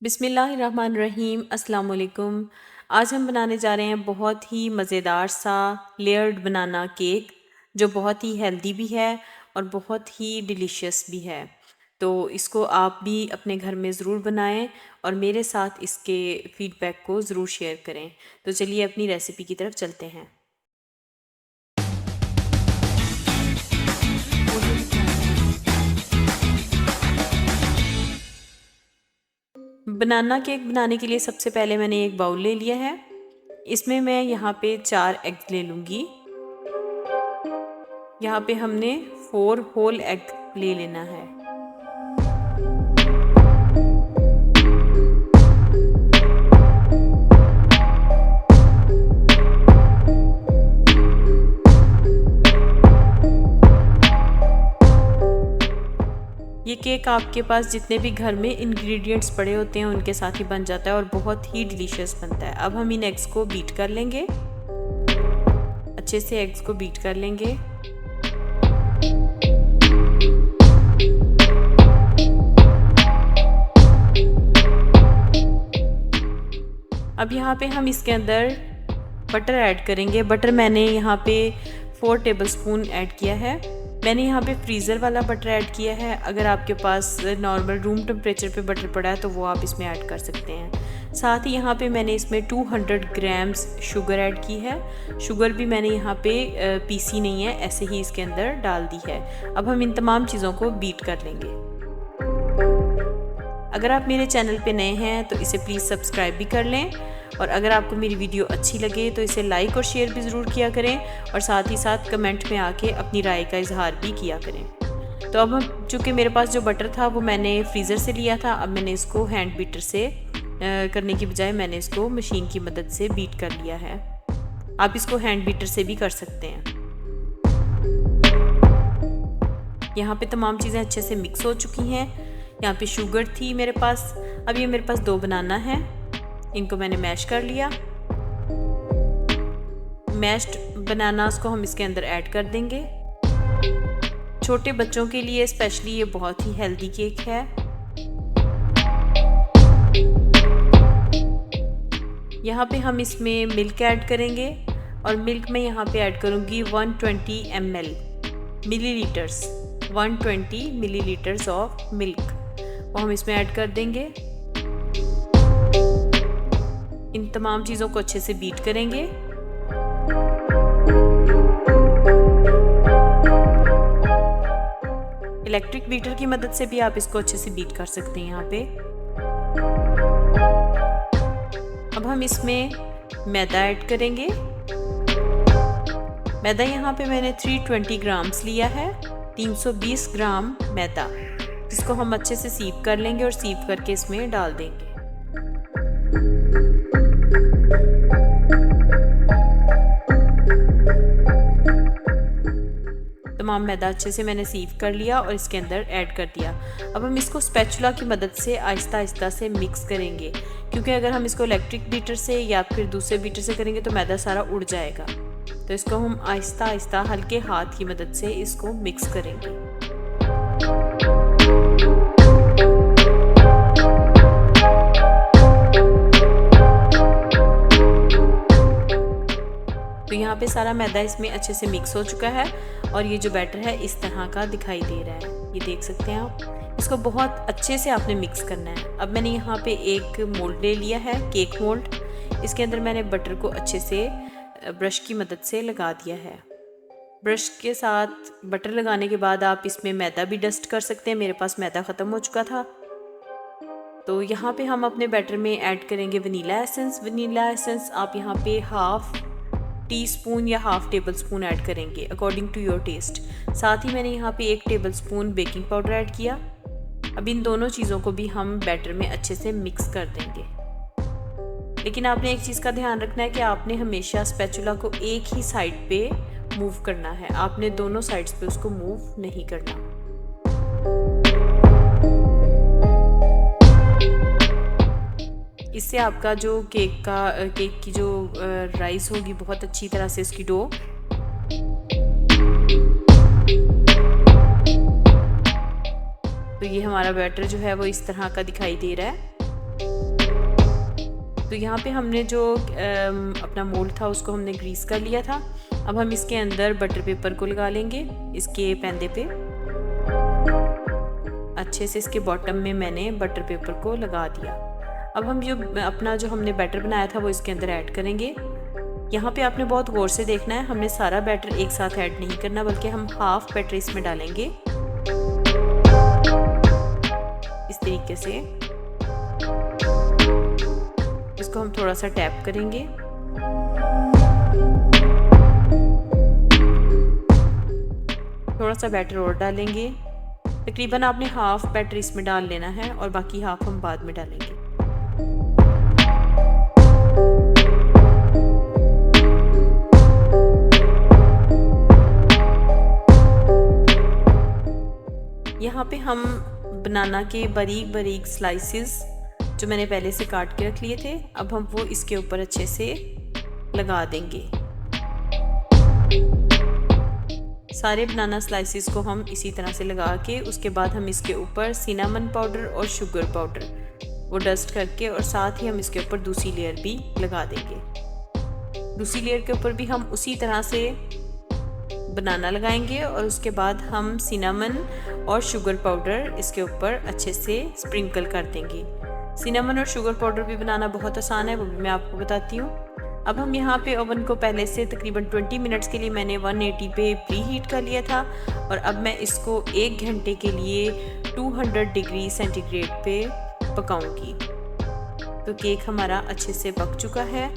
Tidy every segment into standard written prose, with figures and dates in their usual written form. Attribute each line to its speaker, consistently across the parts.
Speaker 1: बिस्मिल्लाहिर्रहमानिर्रहीम अस्सलाम वालेकुम। आज हम बनाने जा रहे हैं बहुत ही मज़ेदार सा लेयर्ड बनाना केक, जो बहुत ही हेल्दी भी है और बहुत ही डिलीशियस भी है। तो इसको आप भी अपने घर में ज़रूर बनाएं और मेरे साथ इसके फ़ीडबैक को ज़रूर शेयर करें। तो चलिए अपनी रेसिपी की तरफ चलते हैं। बनाना केक बनाने के लिए सबसे पहले मैंने एक बाउल ले लिया है। इसमें मैं यहाँ पे 4 एग ले लूँगी। यहाँ पे हमने 4 होल एग ले लेना है। ये केक आपके पास जितने भी घर में इंग्रेडिएंट्स पड़े होते हैं उनके साथ ही बन जाता है और बहुत ही डिलीशियस बनता है। अब हम इन एग्स को बीट कर लेंगे, अच्छे से एग्स को बीट कर लेंगे। अब यहाँ पे हम इसके अंदर बटर ऐड करेंगे। बटर मैंने यहाँ पे 4 टेबलस्पून ऐड किया है। मैंने यहाँ पे फ्रीज़र वाला बटर ऐड किया है। अगर आपके पास नॉर्मल रूम टेम्परेचर पे बटर पड़ा है तो वो आप इसमें ऐड कर सकते हैं। साथ ही यहाँ पे मैंने इसमें 200 ग्राम्स शुगर ऐड की है। शुगर भी मैंने यहाँ पे पीसी नहीं है, ऐसे ही इसके अंदर डाल दी है। अब हम इन तमाम चीज़ों को बीट कर लेंगे। अगर आप मेरे चैनल पे नए हैं तो इसे प्लीज़ सब्सक्राइब भी कर लें, और अगर आपको मेरी वीडियो अच्छी लगे तो इसे लाइक और शेयर भी ज़रूर किया करें, और साथ ही साथ कमेंट में आके अपनी राय का इजहार भी किया करें। तो अब हम, चूँकि मेरे पास जो बटर था वो मैंने फ्रीज़र से लिया था, अब मैंने इसको हैंड बीटर से करने की बजाय मैंने इसको मशीन की मदद से बीट कर लिया है। आप इसको हैंड बीटर से भी कर सकते हैं। यहाँ पे तमाम चीज़ें अच्छे से मिक्स हो चुकी हैं। यहाँ पे शुगर थी मेरे पास। अब ये मेरे पास 2 बनाना है, इनको मैंने मैश कर लिया। मैश्ड बनानास को हम इसके अंदर ऐड कर देंगे। छोटे बच्चों के लिए स्पेशली ये बहुत ही हेल्दी केक है। यहाँ पे हम इसमें मिल्क ऐड करेंगे, और मिल्क में यहाँ पे ऐड करूँगी 120 ml millilitres 120 millilitres of milk, वो हम इसमें ऐड कर देंगे। इन तमाम चीज़ों को अच्छे से बीट करेंगे। इलेक्ट्रिक बीटर की मदद से भी आप इसको अच्छे से बीट कर सकते हैं। यहाँ पे अब हम इसमें मैदा ऐड करेंगे। मैदा यहाँ पे मैंने 320 ग्राम्स लिया है, 320 ग्राम मैदा, जिसको हम अच्छे से सीव कर लेंगे और सीव करके इसमें डाल देंगे। तमाम मैदा अच्छे से मैंने सीव कर लिया और इसके अंदर ऐड कर दिया। अब हम इसको स्पैचुला की मदद से आहिस्ता आहिस्ता से मिक्स करेंगे, क्योंकि अगर हम इसको इलेक्ट्रिक बीटर से या फिर दूसरे बीटर से करेंगे तो मैदा सारा उड़ जाएगा। तो इसको हम आहिस्ता आहिस्ता हल्के हाथ की मदद से इसको मिक्स करेंगे। तो यहाँ पे सारा मैदा इसमें अच्छे से मिक्स हो चुका है, और ये जो बैटर है इस तरह का दिखाई दे रहा है, ये देख सकते हैं आप। इसको बहुत अच्छे से आपने मिक्स करना है। अब मैंने यहाँ पे एक मोल्ड ले लिया है, केक मोल्ड। इसके अंदर मैंने बटर को अच्छे से ब्रश की मदद से लगा दिया है। ब्रश के साथ बटर लगाने के बाद आप इसमें मैदा भी डस्ट कर सकते हैं। मेरे पास मैदा ख़त्म हो चुका था। तो यहाँ पे हम अपने बैटर में ऐड करेंगे वनीला एसेंस। वनीला एसेंस आप यहाँ पे हाफ़ टीस्पून या हाफ़ टेबल स्पून ऐड करेंगे अकॉर्डिंग टू योर टेस्ट। साथ ही मैंने यहाँ पे 1 table spoon baking powder add किया। अब इन दोनों चीज़ों को भी हम बैटर में अच्छे से मिक्स कर देंगे। लेकिन आपने एक चीज़ का ध्यान रखना है कि आपने हमेशा स्पैचुला को एक ही साइड पे मूव करना है, आपने दोनों साइड्स पे उसको मूव नहीं करना। इससे आपका जो केक की जो राइस होगी बहुत अच्छी तरह से इसकी डो तो ये हमारा बैटर जो है वो इस तरह का दिखाई दे रहा है। तो यहाँ पे हमने जो अपना मोल्ड था उसको हमने ग्रीस कर लिया था। अब हम इसके अंदर बटर पेपर को लगा लेंगे इसके पैंदे पे। अच्छे से इसके बॉटम में मैंने बटर पेपर को लगा दिया। अब हम जो हमने बैटर बनाया था वो इसके अंदर ऐड करेंगे। यहाँ पे आपने बहुत गौर से देखना है, हमने सारा बैटर एक साथ ऐड नहीं करना, बल्कि हम हाफ बैटर इसमें डालेंगे इस तरीके से। इसको हम थोड़ा सा टैप करेंगे। थोड़ा सा बैटर और डालेंगे। तकरीबन आपने हाफ बैटर इसमें डाल लेना है और बाकी हाफ हम बाद में डालेंगे। यहाँ पे हम बनाना के बारीक बारीक स्लाइसेस जो मैंने पहले से काट के रख लिए थे, अब हम वो इसके ऊपर अच्छे से लगा देंगे। सारे बनाना स्लाइसेस को हम इसी तरह से लगा के उसके बाद हम इसके ऊपर सिनेमन पाउडर और शुगर पाउडर वो डस्ट करके और साथ ही हम इसके ऊपर दूसरी लेयर भी लगा देंगे। दूसरी लेयर के ऊपर भी हम उसी तरह से बनाना लगाएंगे और उसके बाद हम सिनेमन और शुगर पाउडर इसके ऊपर अच्छे से स्प्रिंकल कर देंगे। सिनेमन और शुगर पाउडर भी बनाना बहुत आसान है, वो भी मैं आपको बताती हूँ। अब हम यहाँ पे ओवन को पहले से तकरीबन 20 मिनट्स के लिए मैंने 180 पे प्री हीट कर लिया था और अब मैं इसको 1 घंटे के लिए 200 डिग्री सेंटीग्रेड पे पकाऊंगी। तो केक हमारा अच्छे से पक चुका है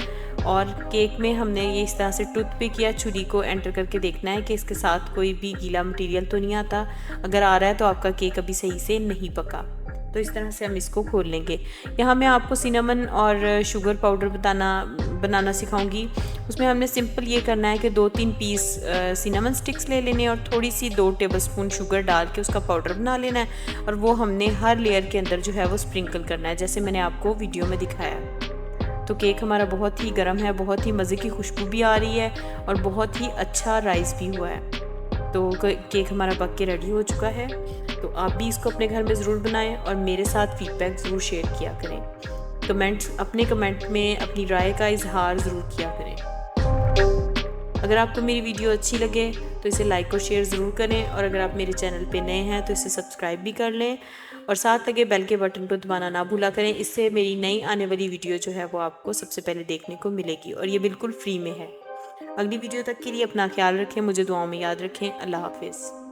Speaker 1: और केक में हमने ये इस तरह से टूथपिक या छुरी को एंटर करके देखना है कि इसके साथ कोई भी गीला मटेरियल तो नहीं आता। अगर आ रहा है तो आपका केक अभी सही से नहीं पका। तो इस तरह से हम इसको खोल लेंगे। यहाँ मैं आपको सिनेमन और शुगर पाउडर बनाना सिखाऊंगी। उसमें हमने सिंपल ये करना है कि 2-3 पीस सिनेमन स्टिक्स ले लेने और थोड़ी सी 2 टेबलस्पून शुगर डाल के उसका पाउडर बना लेना है और वो हमने हर लेयर के अंदर जो है वो स्प्रिंकल करना है, जैसे मैंने आपको वीडियो में दिखाया। तो केक हमारा बहुत ही गर्म है, बहुत ही मज़े की खुशबू भी आ रही है और बहुत ही अच्छा राइस भी हुआ है। तो केक हमारा पक के रेडी हो चुका है। तो आप भी इसको अपने घर में ज़रूर बनाएं और मेरे साथ फीडबैक ज़रूर शेयर किया करें। अपने कमेंट में अपनी राय का इजहार ज़रूर किया करें। अगर आपको मेरी वीडियो अच्छी लगे तो इसे लाइक और शेयर ज़रूर करें और अगर आप मेरे चैनल पे नए हैं तो इसे सब्सक्राइब भी कर लें और साथ लगे बेल के बटन को दबाना ना भूला करें। इससे मेरी नई आने वाली वीडियो जो है वो आपको सबसे पहले देखने को मिलेगी और ये बिल्कुल फ्री में है। अगली वीडियो तक के लिए अपना ख्याल रखें, मुझे दुआओं में याद रखें। अल्लाह हाफिज़।